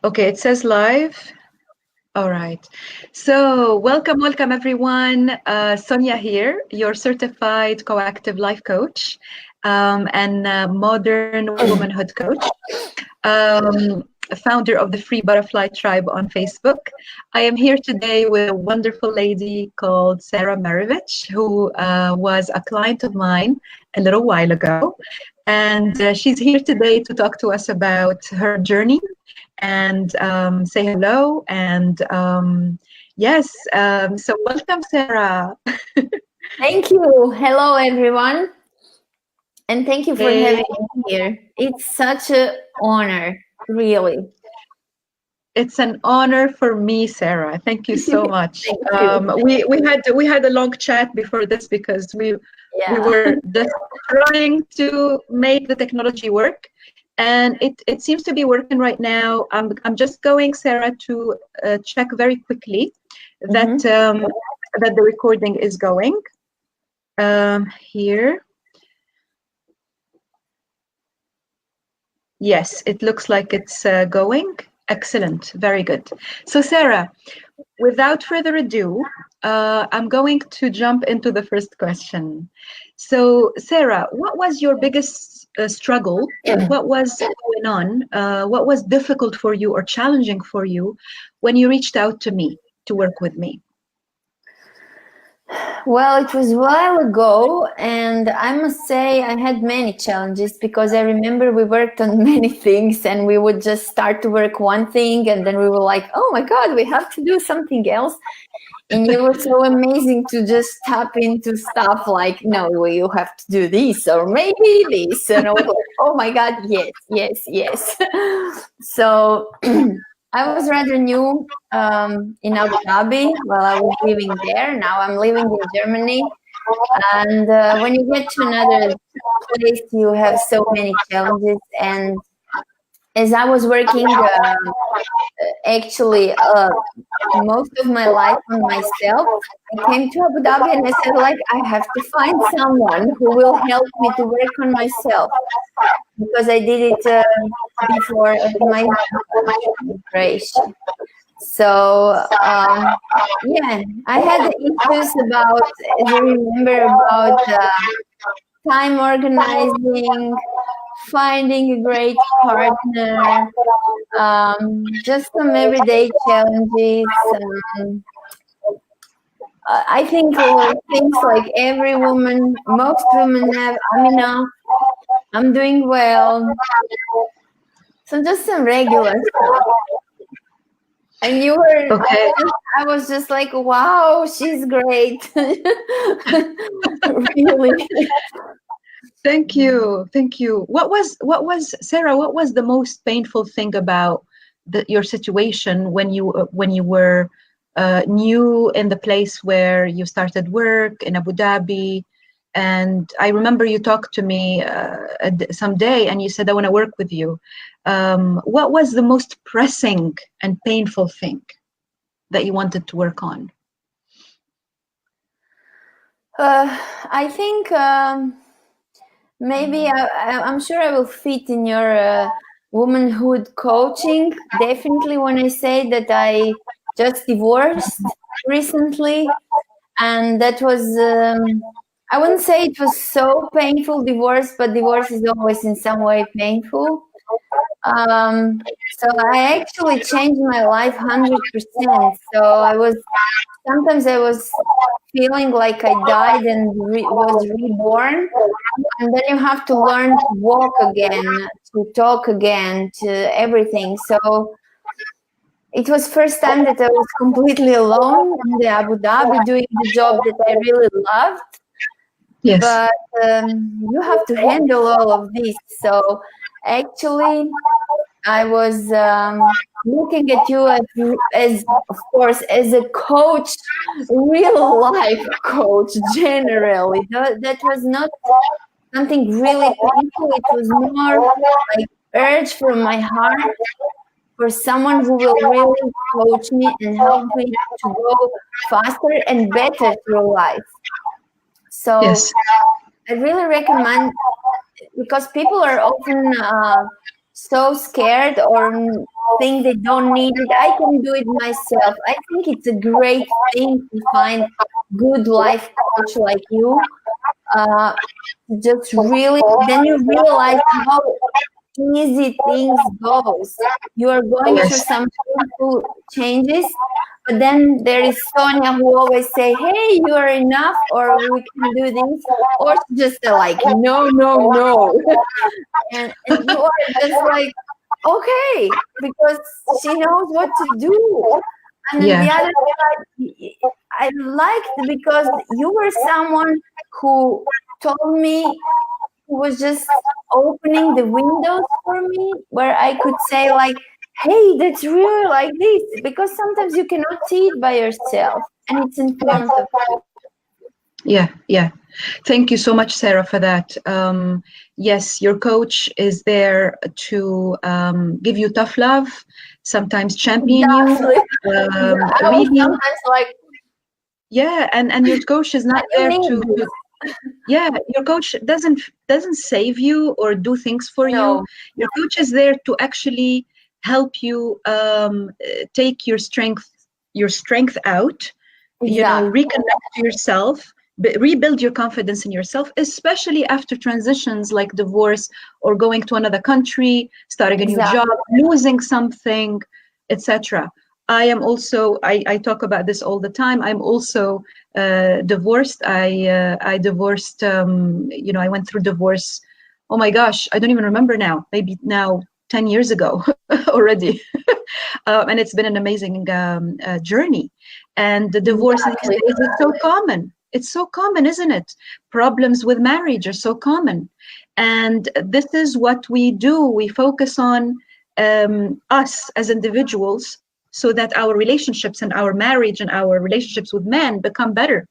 Okay, it says live. All right. So welcome everyone. Sonia here, your certified coactive life coach and modern womanhood coach. Founder of the Free Butterfly Tribe on Facebook. I am here today with a wonderful lady called Sara Marevic, who was a client of mine a little while ago. And she's here today to talk to us about her journey and say hello. And yes, so welcome, Sara. Thank you. Hello, everyone. And thank you for having me here. It's such an honor, really. It's an honor for me, Sara. Thank you so much. We had a long chat before this because we were just trying to make the technology work, and it seems to be working right now. I'm just going, Sara, to check very quickly that that the recording is going here. Yes, it looks like it's going. Excellent. Very good. So, Sara, without further ado, I'm going to jump into the first question. So, Sara, what was your biggest struggle? What was going on? What was difficult for you or challenging for you when you reached out to me to work with me? Well, it was a while ago, and I must say I had many challenges because I remember we worked on many things, and we would just start to work one thing, and then we were like, oh my God, we have to do something else. And you were so amazing to just tap into stuff like, no, you have to do this, or maybe this. And I was like, oh my God, yes. So I was rather new in Abu Dhabi while I was living there. Now I'm living in Germany. And when you get to another place, you have so many challenges. And as I was working actually most of my life on myself, I came to Abu Dhabi and I said, like, I have to find someone who will help me to work on myself, because I did it before my operation. So yeah, I had issues about, as I remember, about time organizing, finding a great partner, just some everyday challenges. I think things like every woman, most women have, I'm doing well. So just some regular stuff. And you were, okay. I was just like, wow, she's great. Really. Thank you. What was Sara? What was the most painful thing about your situation when you were new in the place where you started work in Abu Dhabi? And I remember you talked to me someday, and you said, "I want to work with you." What was the most pressing and painful thing that you wanted to work on? I think. Maybe I'm sure I will fit in your womanhood coaching. Definitely when I say that I just divorced recently, and that was, I wouldn't say it was so painful, divorce, but divorce is always in some way painful. So I actually changed my life 100%. So sometimes I was feeling like I died and was reborn, and then you have to learn to walk again, to talk again, to everything. So it was first time that I was completely alone in the Abu Dhabi doing the job that I really loved. Yes. But you have to handle all of this. So actually, I was looking at you as, of course, as a coach, real life coach, generally. That was not something really painful. It was more like urge from my heart for someone who will really coach me and help me to go faster and better through life. So yes. I really recommend, because people are often so scared or think they don't need it. I can do it myself. I think it's a great thing to find good life coach like you. Uh, just really, then you realize how easy things goes. You are going through Yes. some painful changes, but then there is Sonia who always say, "Hey, you are enough," or "We can do this," or just like, "No, no, no," and you are just like, "Okay," because she knows what to do. And on Yeah. the other side, I liked because you were someone who told me, who was just opening the windows for me, where I could say like, hey, that's really like this, because sometimes you cannot see it by yourself and it's in front of you. Yeah, yeah. Thank you so much, Sarah, for that. Yes, your coach is there to give you tough love, sometimes champion you. Exactly. I was Really, sometimes like, yeah. And your coach is not you there need to. this. Yeah, your coach doesn't save you or do things for you. No, Your coach is there to actually help you take your strength out, exactly. reconnect to yourself, rebuild your confidence in yourself, especially after transitions like divorce or going to another country, starting a new Exactly. job, losing something, etc. I am also, I talk about this all the time. I'm also divorced. I divorced, I went through divorce. Oh my gosh, I don't even remember now, maybe now 10 years ago already. And it's been an amazing journey. And the divorce these Exactly. days is so common. It's so common, isn't it? Problems with marriage are so common. And this is what we do. We focus on us as individuals so that our relationships and our marriage and our relationships with men become better,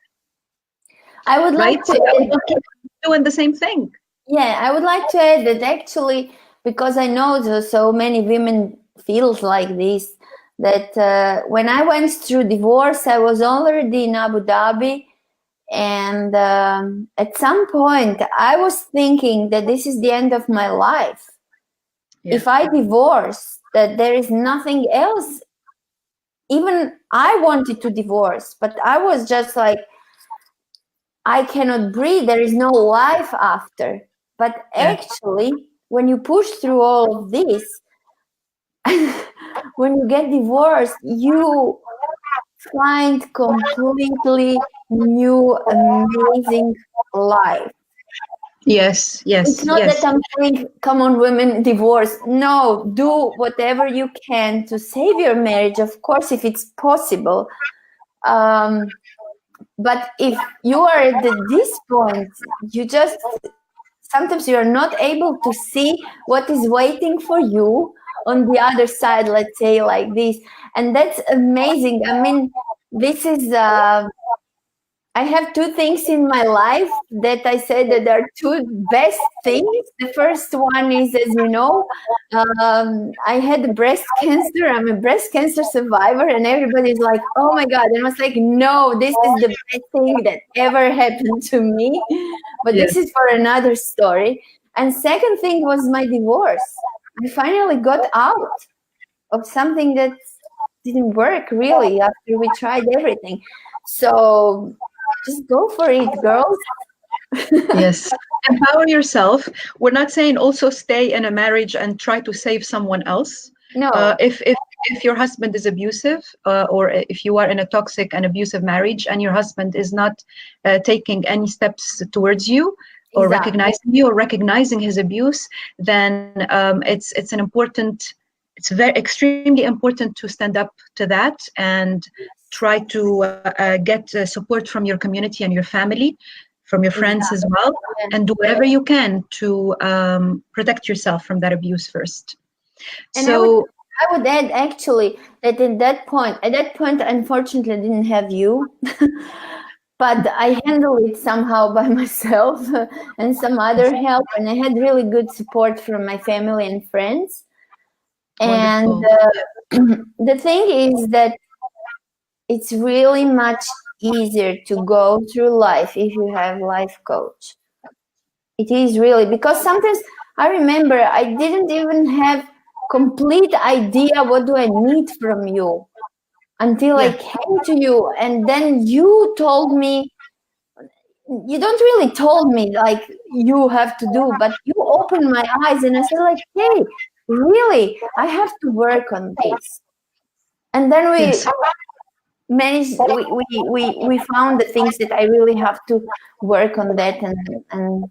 I would right? like to So add, we're doing the same thing. yeah, I would like to add that actually, because I know so many women feels like this, that when I went through divorce, I was already in Abu Dhabi, and at some point, I was thinking that this is the end of my life. Yeah. If I divorce, that there is nothing else. Even I wanted to divorce, but I was just like, I cannot breathe. There is no life after. But Yeah. actually, when you push through all of this, when you get divorced, you find completely new, amazing life. Yes, It's yes, not that yes. I'm saying, come on, women, divorce. No, do whatever you can to save your marriage, of course, if it's possible. Um, but if you are at this point, you just sometimes you are not able to see what is waiting for you on the other side, let's say like this. And that's amazing. I mean, this is I have two things in my life that I say that are two best things. The first one is, as you know, I had breast cancer. I'm a breast cancer survivor, and everybody's like, "Oh my god!" And I was like, "No, this is the best thing that ever happened to me." But Yes. this is for another story. And second thing was my divorce. I finally got out of something that didn't work really after we tried everything. So just go for it, girls. Yes. Empower yourself. We're not saying also stay in a marriage and try to save someone else. No, If your husband is abusive, or if you are in a toxic and abusive marriage and your husband is not taking any steps towards you or exactly. recognizing you or recognizing his abuse, then it's an important, it's very extremely important to stand up to that and try to get support from your community and your family, from your friends as Exactly. well, Yeah. and do whatever you can to protect yourself from that abuse first. And I would add actually that at that point, unfortunately, I didn't have you, but I handled it somehow by myself and some other help, and I had really good support from my family and friends. And Wonderful. the thing is that it's really much easier to go through life if you have life coach. It is really, because sometimes I remember I didn't even have complete idea what do I need from you until I came to you, and then you told me. You don't really told me like you have to do, but you opened my eyes, and I said like, hey, really, I have to work on this. And then we managed. We found the things that I really have to work on that and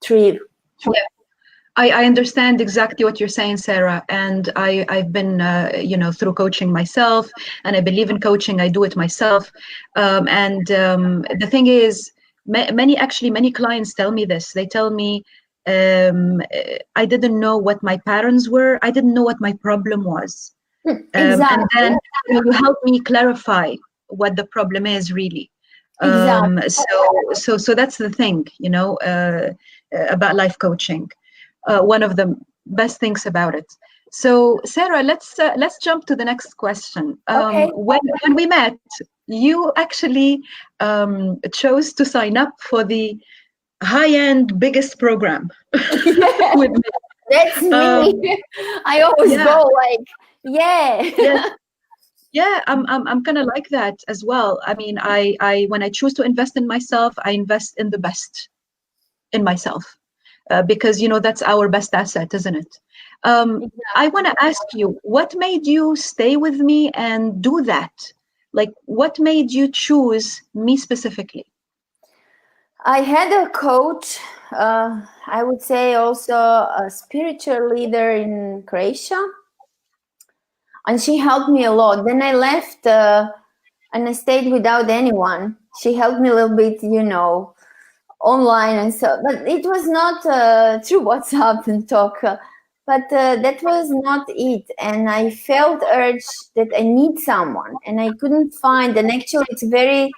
thrive. Yeah. I understand exactly what you're saying, Sarah, and I've been through coaching myself, and I believe in coaching. I do it myself, and the thing is, many clients tell me this. They tell me, I didn't know what my patterns were. I didn't know what my problem was, Exactly. and then you help me clarify what the problem is really. Exactly. So that's the thing, about life coaching. One of the best things about it. So Sarah, let's jump to the next question. Okay. When we met, you actually chose to sign up for the high-end biggest program with me. That's me. I always go like, yeah, I'm kind of like that as well. I mean, I when I choose to invest in myself, I invest in the best in myself. Because that's our best asset, isn't it? I want to ask you, what made you stay with me and do that? Like, what made you choose me specifically? I had a coach, I would say also a spiritual leader in Croatia, and she helped me a lot. Then I left and I stayed without anyone. She helped me a little bit, online and so, but it was not through WhatsApp and talk, but that was not it. And I felt urge that I need someone, and I couldn't find. And actually, it's a very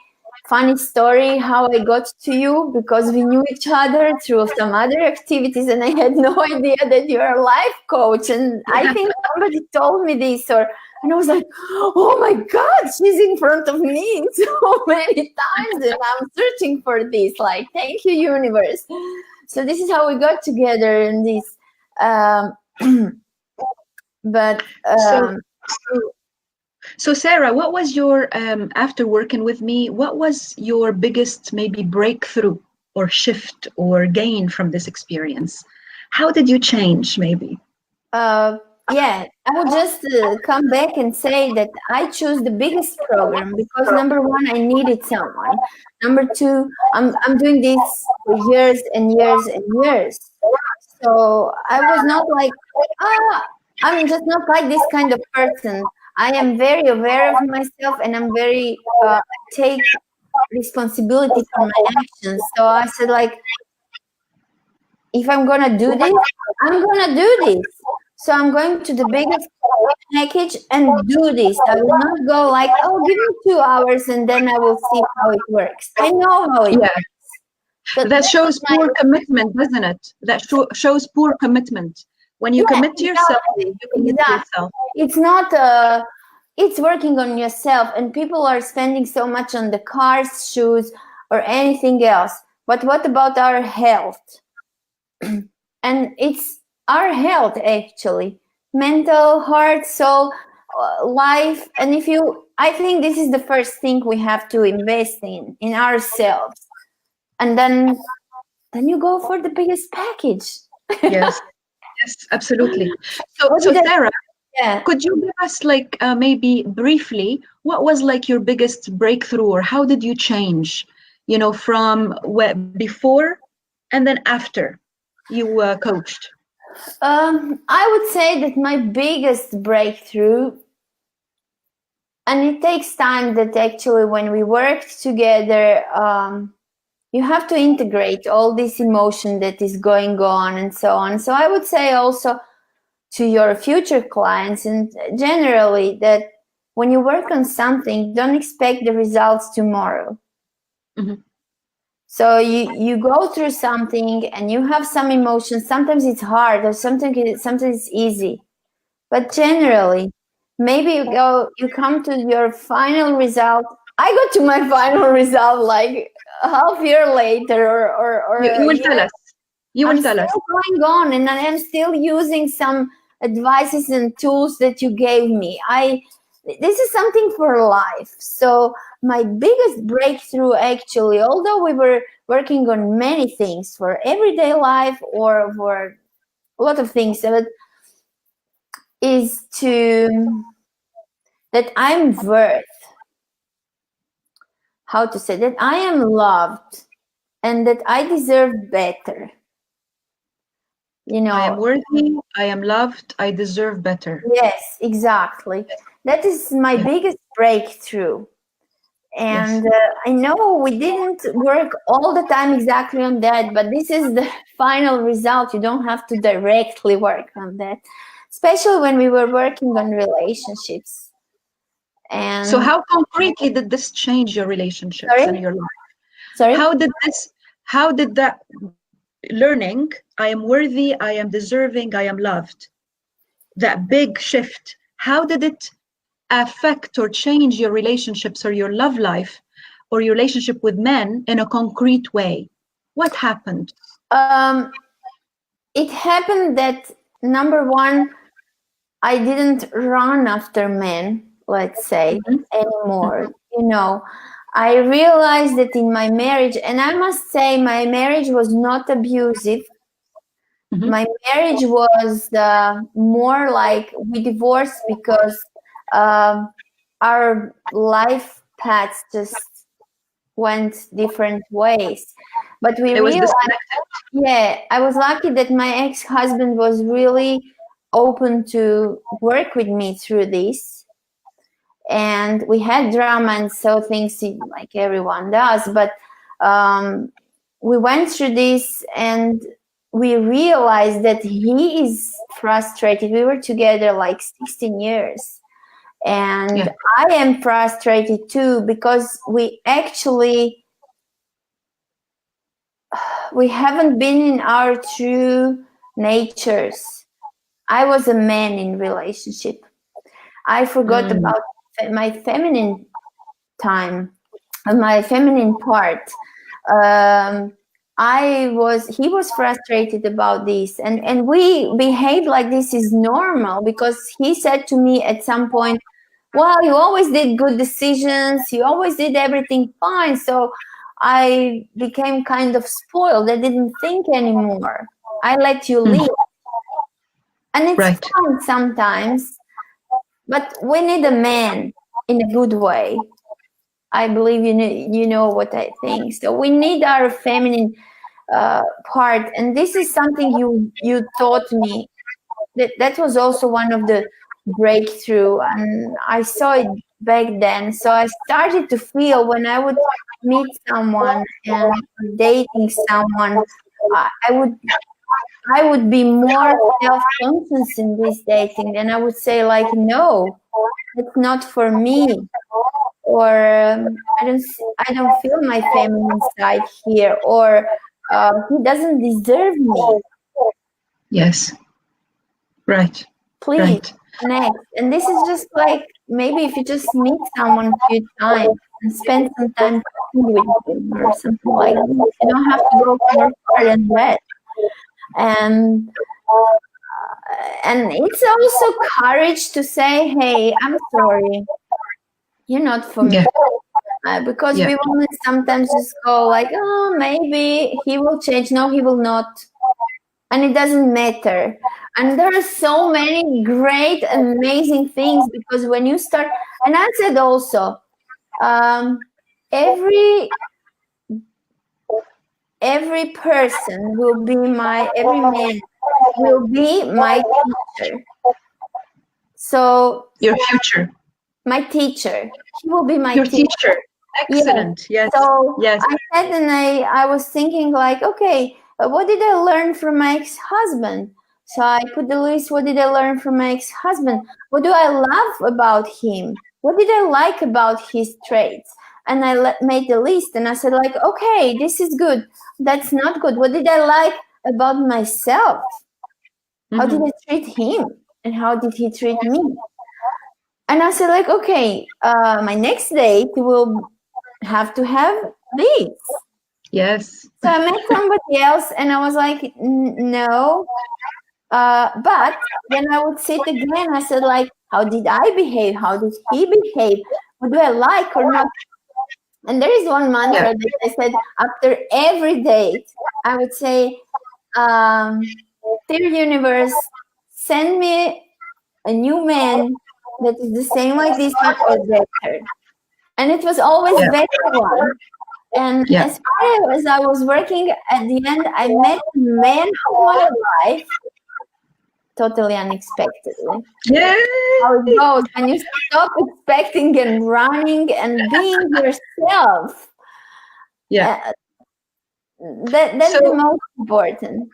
funny story how I got to you, because we knew each other through some other activities, and I had no idea that you're a life coach. And I think somebody told me this, and I was like, oh my God, she's in front of me so many times, and I'm searching for this. Like, thank you, universe. So this is how we got together in this. So Sarah, what was your, after working with me, what was your biggest maybe breakthrough or shift or gain from this experience? How did you change maybe? Yeah, I would just come back and say that I chose the biggest program because number one, I needed someone. Number two, I'm doing this for years and years and years. So I was not like, I'm just not like this kind of person. I am very aware of myself, and I'm very take responsibility for my actions. So I said like, if I'm gonna do this, I'm gonna do this. So I'm going to the biggest package and do this. I will not go like, oh, give me 2 hours and then I will see how it works. I know how it works. So that shows poor commitment, doesn't it? That shows poor commitment. When you commit to yourself, you commit to yourself. It's not, it's working on yourself, and people are spending so much on the cars, shoes, or anything else. But what about our health? And it's our health, actually, mental, heart, soul, life. And I think this is the first thing we have to invest in ourselves, and then you go for the biggest package. Yes, absolutely. So Sarah, could you give us like maybe briefly, what was like your biggest breakthrough, or how did you change, from before and then after you coached? I would say that my biggest breakthrough, and it takes time, that actually when we worked together, you have to integrate all this emotion that is going on and so on. So I would say also to your future clients and generally that when you work on something, don't expect the results tomorrow. Mm-hmm. So you go through something and you have some emotions. Sometimes it's hard, or sometimes it's easy. But generally, maybe you come to your final result. I got to my final result like a half year later, or you will tell us. You will tell us. Going on, and I am still using some advices and tools that you gave me. This is something for life. So my biggest breakthrough, actually, although we were working on many things for everyday life or for a lot of things, is that I'm worth, how to say, that I am loved and that I deserve better. You know, I am worthy, I am loved, I deserve better. Yes, exactly. That is my biggest breakthrough. And I know we didn't work all the time exactly on that, but this is the final result. You don't have to directly work on that, especially when we were working on relationships. And so how concretely did this change your relationships and your life? Sorry? How did that learning, I am worthy, I am deserving, I am loved, that big shift, how did it affect or change your relationships or your love life or your relationship with men in a concrete way? What happened? It happened that, number one, I didn't run after men, let's say, anymore. You know, I realized that in my marriage, and I must say my marriage was not abusive. My marriage was more like we divorced because our life paths just went different ways. But we realized, I was lucky that my ex-husband was really open to work with me through this. And we had drama and so things like everyone does, but we went through this and we realized that he is frustrated. We were together like 16 years. And I am frustrated too, because we haven't been in our true natures. I was a man in relationship. I forgot about my feminine time, my feminine part. He was frustrated about this, and we behaved like this is normal, because he said to me at some point, well, you always did good decisions, you always did everything fine. So I became kind of spoiled. I didn't think anymore. I let you lead. And it's fun sometimes, but we need a man in a good way. I believe you know what I think. So we need our feminine part, and this is something you taught me. That was also one of the breakthrough, and I saw it back then. So I started to feel, when I would meet someone and dating someone, I would be more self-conscious in this dating, and I would say like, no, it's not for me, or I don't feel my feminine side here, or he doesn't deserve me. Yes. Right. Please, next. And this is just like, maybe if you just meet someone a few times and spend some time talking with them or something like that, you don't have to go more far than that. And it's also courage to say, hey, I'm sorry, you're not for me. Because we want to sometimes just go like, oh, maybe he will change. No, he will not. And it doesn't matter. And there are so many great, amazing things, because when you start, and I said also, every person will be every man will be my teacher. So your future. My teacher. He will be my teacher. Excellent. Yes. So I said, and I was thinking like, okay, what did I learn from my ex-husband? So I put the list, what did I learn from my ex-husband? What do I love about him? What did I like about his traits? And I made the list, and I said like, okay, this is good. That's not good. What did I like about myself? How did I treat him? And how did he treat me? And I said like, okay, my next date will have to have this. Yes. So I met somebody else, and I was like, no, But then I would sit again. I said, like, how did I behave? How did he behave? What do I like or not? And there is one mantra that I said after every date. I would say, dear universe, send me a new man that is the same like this one or better. And it was always better one. And as far as I was working, at the end, I met the man of my life totally unexpectedly. Yeah. How it goes when you stop expecting and running and being yourself. Yeah. That's the most important.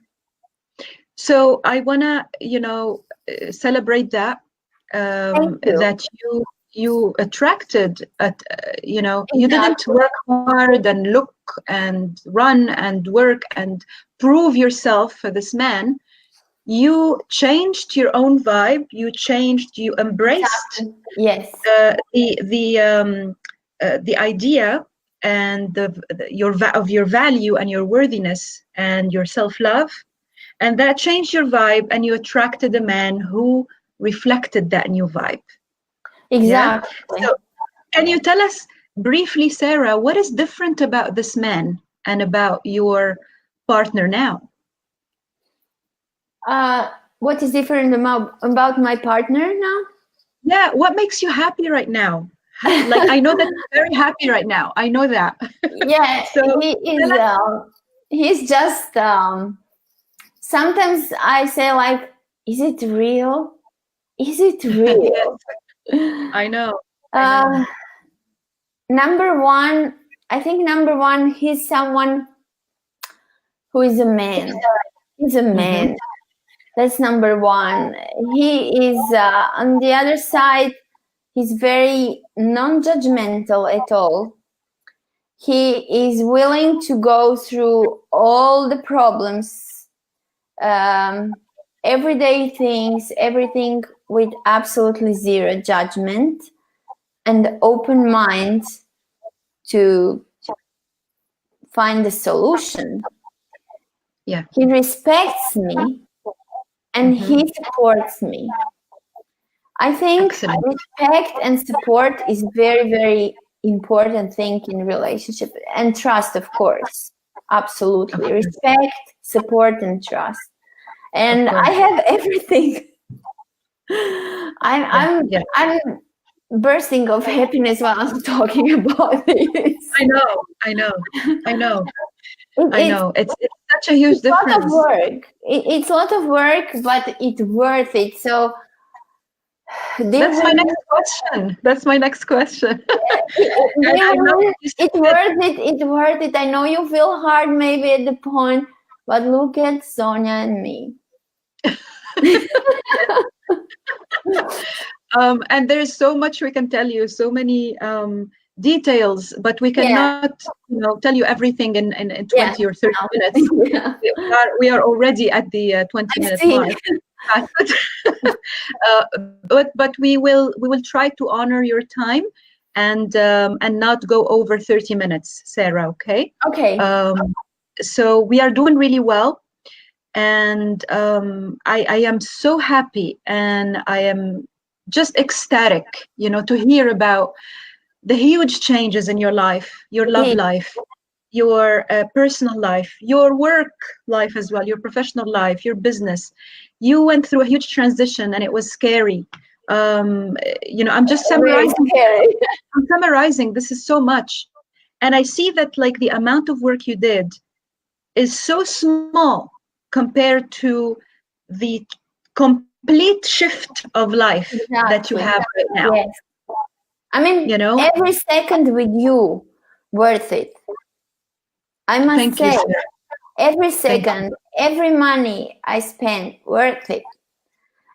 So I wanna, celebrate that. That you attracted you didn't work hard and look and run and work and prove yourself for this man. You changed your own vibe. You embraced the idea and of your value and your worthiness and your self-love, and that changed your vibe, and you attracted a man who reflected that new vibe. Exactly. Yeah? So can you tell us briefly, Sara, what is different about this man and about your partner now? What is different about my partner now? Yeah, what makes you happy right now? Like, I know that you're very happy right now. I know that. Yeah, so he's just sometimes I say, like, is it real? Is it real? I know. Number one, he's someone who is a man. He's a man. Mm-hmm. That's number one. He is, on the other side, he's very non-judgmental at all. He is willing to go through all the problems, everyday things, everything with absolutely zero judgment and open mind to find a solution. Yeah. He respects me and he supports me. I think respect and support is very, very important thing in relationship, and trust, of course. Absolutely. Respect, support, and trust. And I have everything. I'm bursting of happiness while I'm talking about this. I know. It's such a huge difference. It's a lot of work. It's a lot of work, but it's worth it. So that's my next question. It's worth it. It's worth it. I know you feel hard maybe at the point, but look at Sonia and me. And there's so much we can tell you, so many details, but we cannot tell you everything in 20 or 30 minutes. We are already at the 20-minute mark. But we will try to honor your time and not go over 30 minutes, Sara. Okay. So we are doing really well, and I am so happy, and I am just ecstatic, to hear about the huge changes in your life, your love life, your personal life, your work life as well, your professional life, your business. You went through a huge transition, and it was scary. I'm just summarizing. I'm summarizing. This is so much, and I see that, like, the amount of work you did is so small compared to the complete shift of life that you have right now. Yes. I mean, every second with you, worth it. I must say, every second, every money I spent, worth it.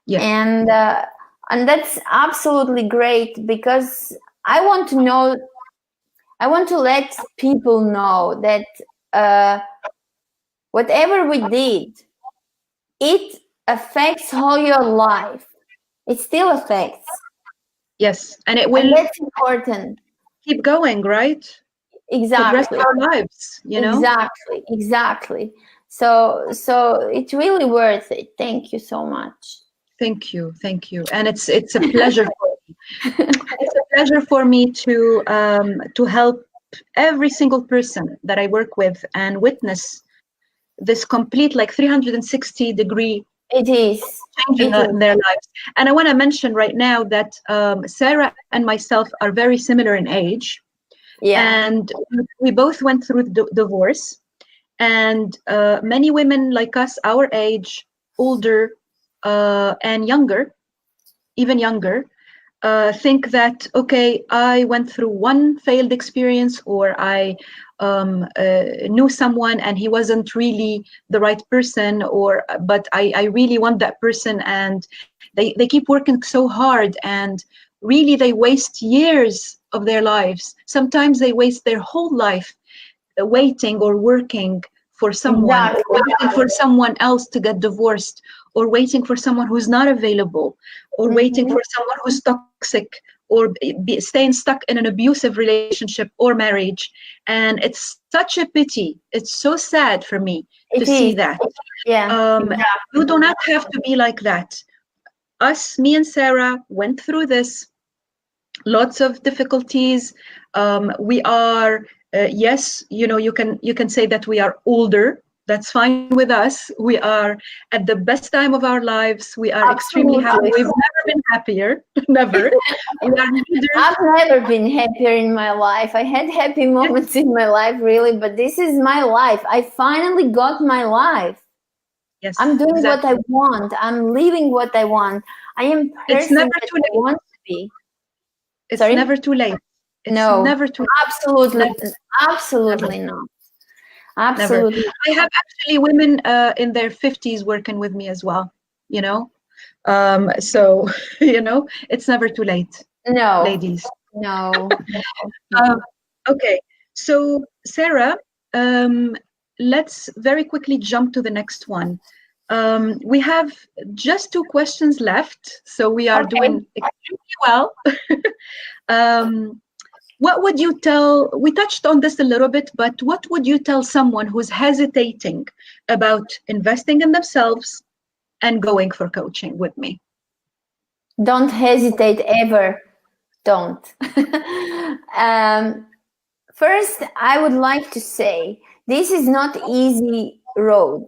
Yeah. And that's absolutely great, because I want to let people know that whatever we did, it affects all your life. It still affects. Yes, and it will. And that's important. Keep going, right? Exactly. For the rest of our lives, Exactly. So it's really worth it. Thank you so much. Thank you, and it's a pleasure for me. It's a pleasure for me to help every single person that I work with and witness this complete, like, 360-degree It is. change in their lives. And I want to mention right now that Sarah and myself are very similar in age. Yeah. And we both went through the divorce. And many women like us, our age, older and younger, even younger, think that, okay, I went through one failed experience, or I knew someone and he wasn't really the right person, but I really want that person, and they keep working so hard, and really they waste years of their lives. Sometimes they waste their whole life waiting or working for someone, Exactly. or waiting for someone else to get divorced, or waiting for someone who's not available, or waiting for someone who's toxic, or staying stuck in an abusive relationship or marriage. And it's such a pity. It's so sad for me to see that. Yeah. You do not have to be like that. Me and Sarah went through this, lots of difficulties. We are, yes, you can say that we are older. That's fine with us. We are at the best time of our lives. We are extremely happy. We've never been happier. Never. We are leaders. I've never been happier in my life. I had happy moments in my life, really, but this is my life. I finally got my life. Yes, I'm doing exactly what I want. I'm living what I want. I am person that I want to be. It's Sorry? never too late. It's No, never too late. Absolutely, never. absolutely not. Absolutely. Never. I have actually women in their 50s working with me as well, so it's never too late. No, ladies. No. Okay, so Sarah, let's very quickly jump to the next one. We have just 2 questions left, so we are doing extremely well. What would you tell, we touched on this a little bit, but what would you tell someone who's hesitating about investing in themselves and going for coaching with me? Don't hesitate ever. Don't. First, I would like to say, this is not easy road.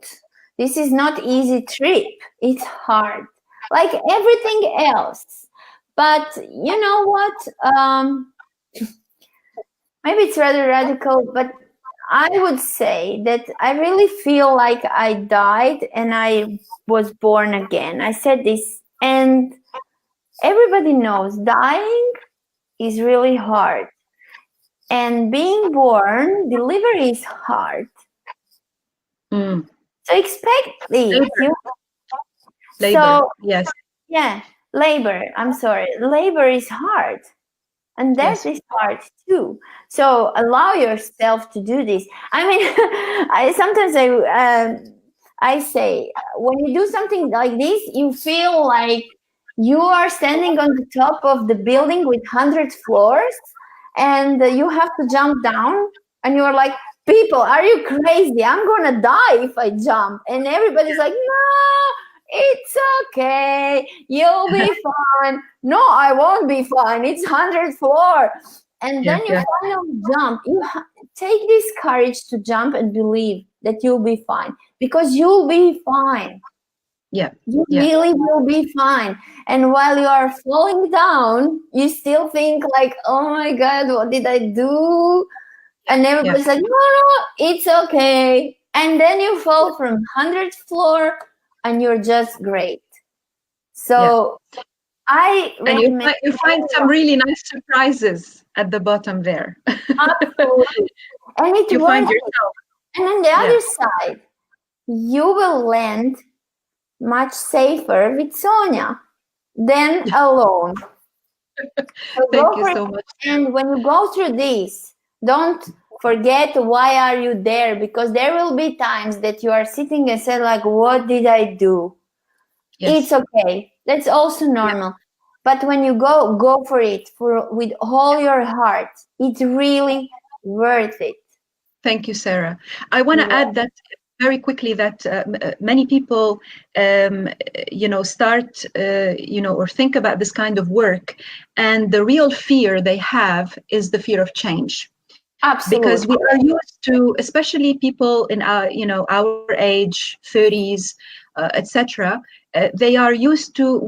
This is not easy trip. It's hard, like everything else. But you know what? Maybe it's rather radical, but I would say that I really feel like I died and I was born again. I said this, and everybody knows dying is really hard. And being born, delivery is hard. So expect this. Labor, yes. Yeah, labor. I'm sorry. Labor is hard. And that is hard too. So allow yourself to do this. I mean, sometimes I say, when you do something like this, you feel like you are standing on the top of the building with 100 floors, and you have to jump down, and you're like, people, are you crazy? I'm gonna die if I jump. And everybody's like, no, it's okay, you'll be fine. No, I won't be fine. It's 100 floor. And then you finally jump. You take this courage to jump and believe that you'll be fine, because you'll be fine. You really will be fine. And while you are falling down, you still think like, oh my God, what did I do? And everybody's like, no, it's okay. And then you fall from 100th floor and you're just great. So I recommend. And you find some really nice surprises at the bottom there. Absolutely. And it you find yourself. And on the other side, you will land much safer with Sonia than alone. So Thank you so much. And when you go through this, don't forget why are you there, because there will be times that you are sitting and say like, what did I do? It's okay. That's also normal. But when you go for it with all your heart, it's really worth it. Thank you, Sarah. I want to add that very quickly that many people, start, or think about this kind of work, and the real fear they have is the fear of change. Because Absolutely. we are used to, especially people in our age, 30s, etc.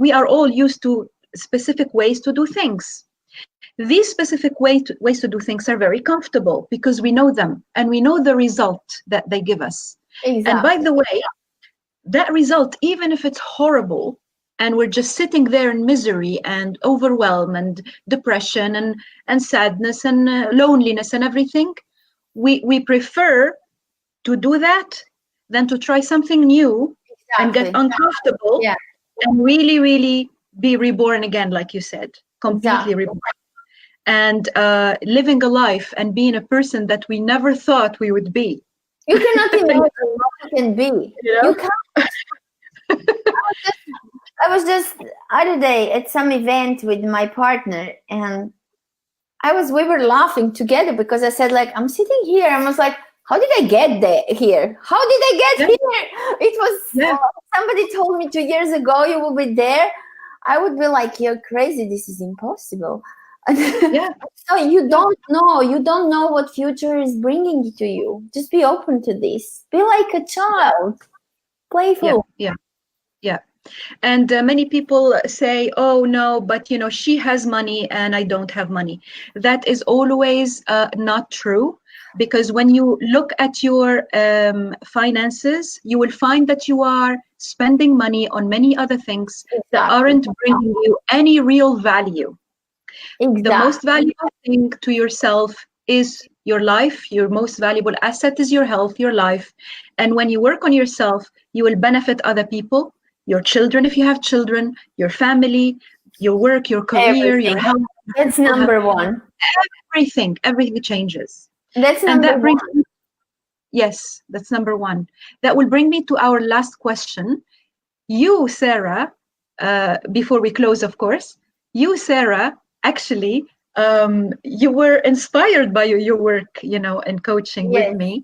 We are all used to specific ways to do things. These specific ways to do things are very comfortable because we know them and we know the result that they give us. And by Exactly. the way, that result, even if it's horrible, and we're just sitting there in misery and overwhelm and depression and sadness and loneliness and everything, we prefer to do that than to try something new and get Exactly. uncomfortable Yeah, and really, really be reborn again, like you said, completely exactly. reborn. And living a life and being a person that we never thought we would be. You cannot imagine what you can be. You know? You can't. I was just other day at some event with my partner, and we were laughing together because I said, like, I'm sitting here. I was like, how did I get here? How did I get here? It was somebody told me 2 years ago you will be there. I would be like, you're crazy. This is impossible. Yeah. So you don't know what future is bringing to you. Just be open to this. Be like a child, playful. Yeah. And many people say, oh no, but she has money and I don't have money. That is always not true, because when you look at your finances, you will find that you are spending money on many other things that aren't bringing you any real value. Exactly. The most valuable thing to yourself is your life. Your most valuable asset is your health, your life. And when you work on yourself, you will benefit other people, your children, if you have children, your family, your work, your career, your health. That's number one. Everything changes. That's And number that brings one. me, yes, that's number one. That will bring me to our last question. You, Sarah, before we close, of course, you, Sarah, actually, you were inspired by your work, and coaching with me,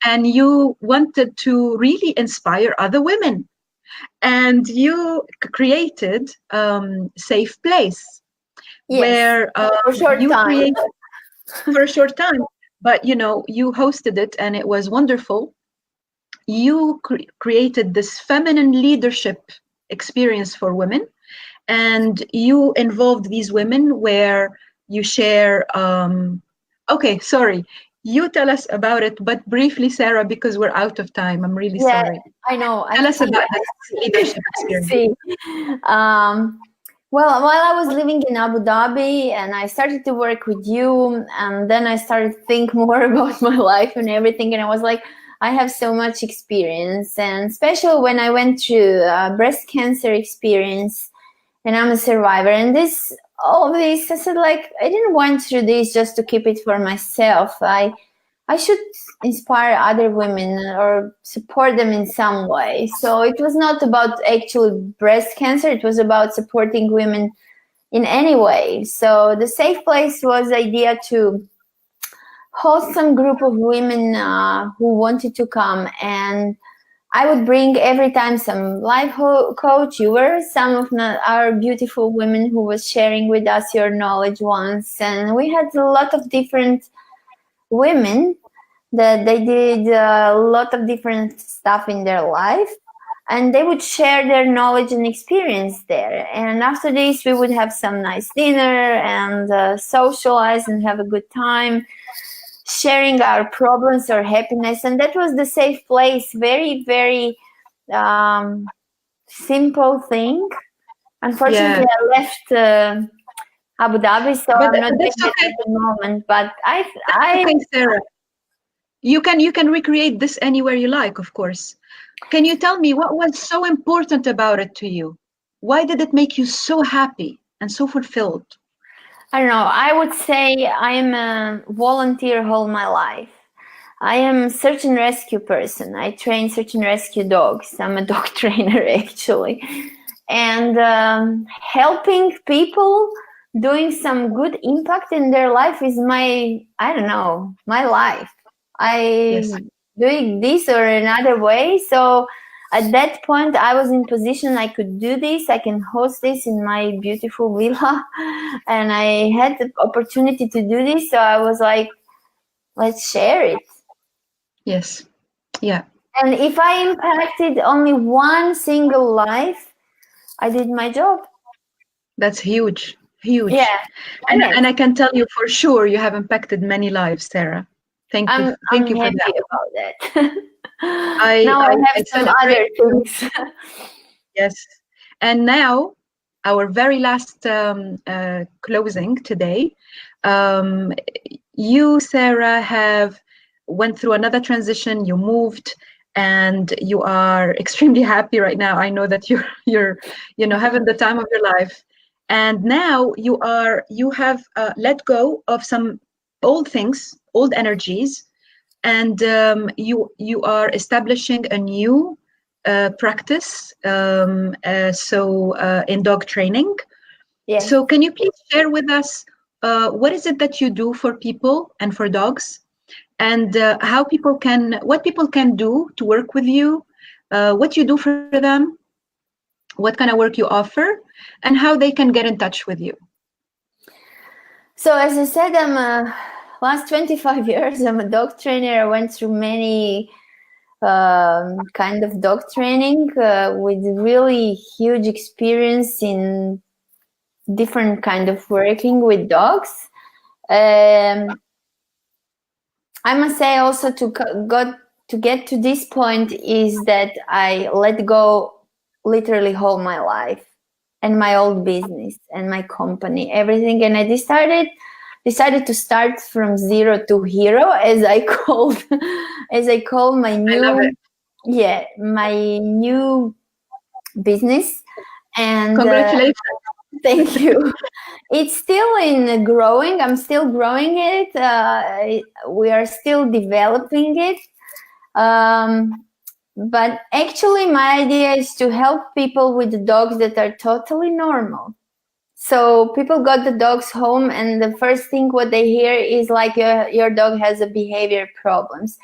and you wanted to really inspire other women, and you created Safe Place, where for a short you time. created for a short time, but you hosted it and it was wonderful. You created this feminine leadership experience for women, and you involved these women where you share okay, sorry, you tell us about it, but briefly, Sarah, because we're out of time. I'm really sorry. I know. Tell us about this leadership experience. Well, while I was living in Abu Dhabi and I started to work with you, and then I started to think more about my life and everything, and I was like, I have so much experience, and especially when I went through breast cancer experience, and I'm a survivor, and all of this, I said, like, I didn't want through this just to keep it for myself. I should inspire other women or support them in some way. So it was not about actually breast cancer. It was about supporting women in any way. So the Safe Place was the idea to host some group of women who wanted to come, and I would bring every time some life coach. You were some of our beautiful women who was sharing with us your knowledge once, and we had a lot of different women that they did a lot of different stuff in their life, and they would share their knowledge and experience there. And after this, we would have some nice dinner and socialize and have a good time, sharing our problems or happiness. And that was the Safe Place. Very, very simple thing. Unfortunately, I left Abu Dhabi, so I'm not doing it at the moment. But Okay, Sarah. You can recreate this anywhere you like, of course. Can you tell me what was so important about it to you? Why did it make you so happy and so fulfilled? I don't know. I would say I'm a volunteer all my life. I am a search and rescue person. I train search and rescue dogs. I'm a dog trainer, actually. And helping people, doing some good impact in their life is my life. I doing this or another way. So at that point, I was in position I could do this. I can host this in my beautiful villa, and I had the opportunity to do this. So I was like, let's share it. Yes. Yeah. And if I impacted only one single life, I did my job. That's huge. Huge. Yeah. And I can tell you for sure you have impacted many lives, Sarah. Thank you. Thank I'm you for happy that. about that. Now I have some celebrate other things. Yes. And now, our very last closing today. You, Sarah, have went through another transition. You moved, and you are extremely happy right now. I know that you're having the time of your life. And now you have let go of some old things, old energies, and you are establishing a new practice, in dog training. Yes. So can you please share with us what is it that you do for people and for dogs, and what people can do to work with you, what you do for them, what kind of work you offer, and how they can get in touch with you? So as I said, last 25 years, I'm a dog trainer. I went through many kind of dog training with really huge experience in different kind of working with dogs. I must say also to get to this point is that I let go literally whole my life and my old business and my company, everything. And I decided to start from zero to hero, as I call my new, I love it. Yeah, my new business. And Congratulations. Thank you. It's still in growing. I'm still growing it. We are still developing it. But actually, my idea is to help people with dogs that are totally normal. So people got the dogs home, and the first thing what they hear is like, your dog has a behavior problems.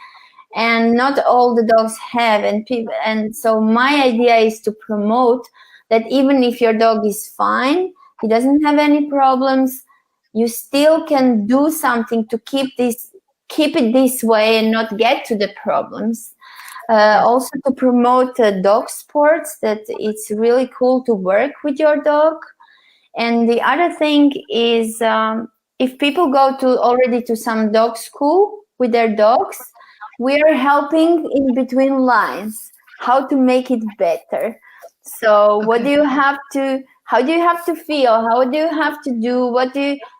And not all the dogs have. And so my idea is to promote that even if your dog is fine, he doesn't have any problems, you still can do something to keep it this way and not get to the problems. Also to promote dog sports, that it's really cool to work with your dog. And the other thing is, if people go already to some dog school with their dogs, we are helping in between lines how to make it better. So how do you have to feel? How do you have to do?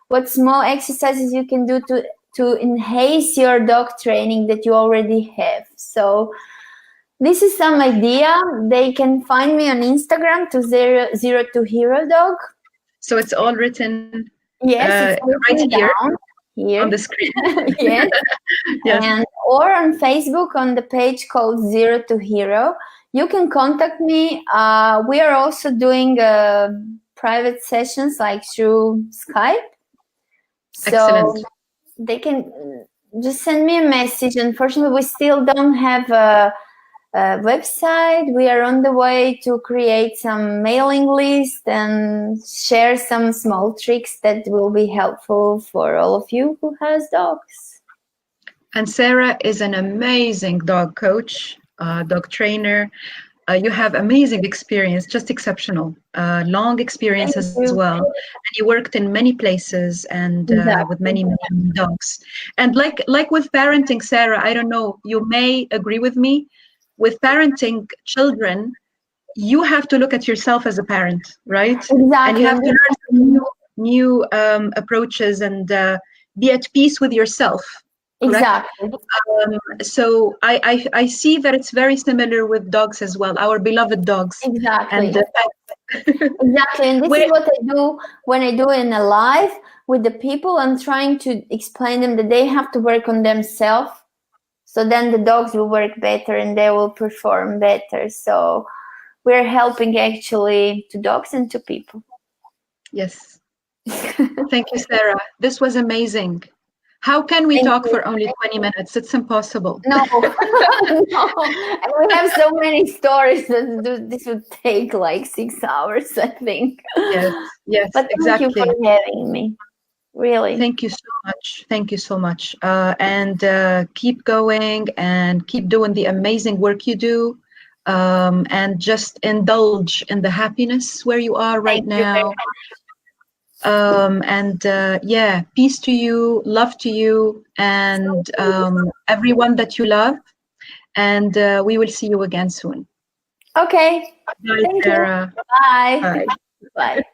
What small exercises you can do to enhance your dog training that you already have? So this is some idea. They can find me on Instagram to zero to hero dog. So it's all written. Yes, it's right here on the screen. Yes. Yes. And or on Facebook on the page called Zero to Hero. You can contact me. We are also doing private sessions like through Skype. So Excellent. they can just send me a message. Unfortunately, we still don't have a website. We are on the way to create some mailing list and share some small tricks that will be helpful for all of you who has dogs. And Sarah is an amazing dog coach, dog trainer. You have amazing experience, just exceptional, long experience as well. And you worked in many places and with many dogs. And like with parenting, Sarah, I don't know, you may agree with me. With parenting children, you have to look at yourself as a parent, right? Exactly. And you have to learn some new approaches and be at peace with yourself. Correct? Exactly. So I see that it's very similar with dogs as well, our beloved dogs. Exactly. And, exactly. And this is what I do when I do in a live with the people. I'm trying to explain them that they have to work on themselves. So then the dogs will work better and they will perform better. So we're helping actually to dogs and to people. Yes. Thank you, Sarah. This was amazing. How can we Thank talk you. for only 20 minutes? It's impossible. No, no. And we have so many stories that this would take like 6 hours, I think. Yes, yes, But exactly. thank you for having me. Really. Thank you so much. Thank you so much. And keep going and keep doing the amazing work you do. And just indulge in the happiness where you are right Thank you very now. much. And yeah, peace to you, love to you, and everyone that you love. And we will see you again soon. Okay. Bye, Thank you. Sarah. Bye. Bye. Bye.